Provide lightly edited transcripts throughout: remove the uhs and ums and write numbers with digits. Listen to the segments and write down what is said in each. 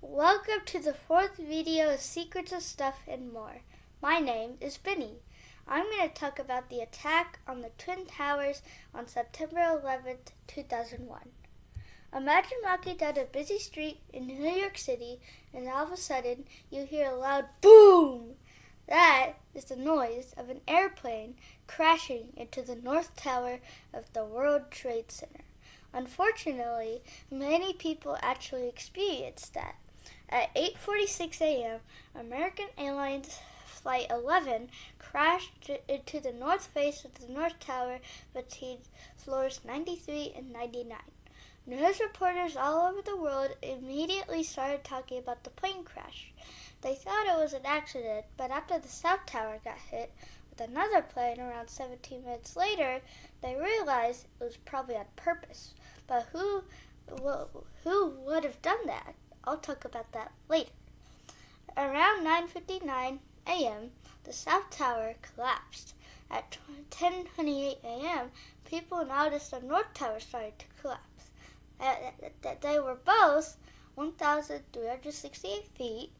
Welcome to the fourth video of Secrets of Stuff and More. My name is Bennie. I'm going to talk about the attack on the Twin Towers on September 11th, 2001. Imagine walking down a busy street in New York City and all of a sudden you hear a loud boom. That is the noise of an airplane crashing into the North Tower of the World Trade Center. Unfortunately, many people actually experienced that. At 8:46 a.m., American Airlines Flight 11 crashed into the north face of the North Tower between floors 93 and 99. News reporters all over the world immediately started talking about the plane crash. They thought it was an accident, but after the South Tower got hit with another plane around 17 minutes later, they realized it was probably on purpose. But who would have done that? I'll talk about that later. Around 9:59 a.m., the South Tower collapsed. At 10:28 a.m., people noticed the North Tower started to collapse. They were both 1,368 feet,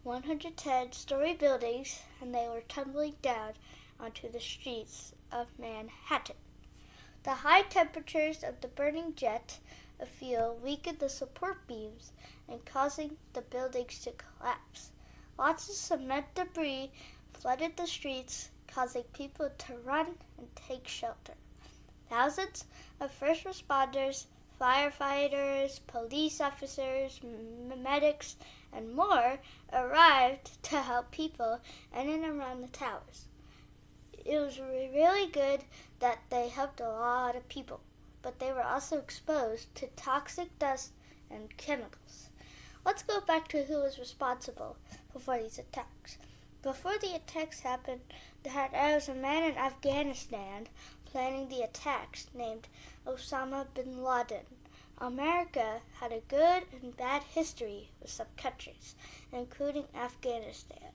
110-story buildings, and they were tumbling down onto the streets of Manhattan. The high temperatures of the burning jet fuel weakened the support beams and causing the buildings to collapse. Lots of cement debris flooded the streets, causing people to run and take shelter. Thousands of first responders, firefighters, police officers, medics, and more arrived to help people in and around the towers. It was really good that they helped a lot of people, but they were also exposed to toxic dust and chemicals. Let's go back to who was responsible for these attacks. Before the attacks happened, there was a man in Afghanistan planning the attacks named Osama bin Laden. America had a good and bad history with some countries, including Afghanistan.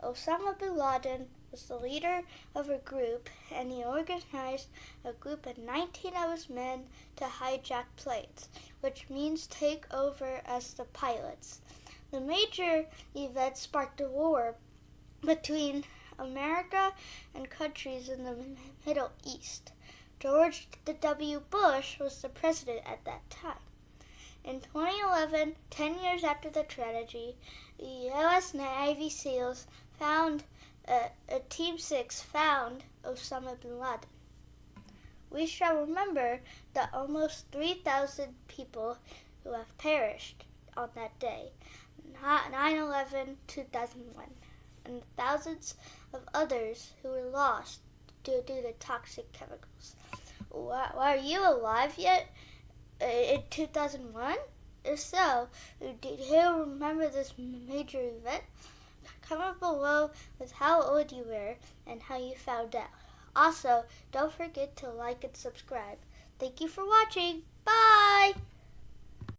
Osama bin Laden was the leader of a group, and he organized a group of 19 of his men to hijack planes, which means take over as the pilots. The major event sparked a war between America and countries in the Middle East. George W. Bush was the president at that time. In 2011, 10 years after the tragedy, the U.S. Navy SEALs found Team 6 found Osama bin Laden. We shall remember the almost 3,000 people who have perished on that day, 9/11/2001, and thousands of others who were lost due to toxic chemicals. Are you alive yet in 2001? If so, do you remember this major event? Comment below with how old you were and how you found out. Also, don't forget to like and subscribe. Thank you for watching. Bye!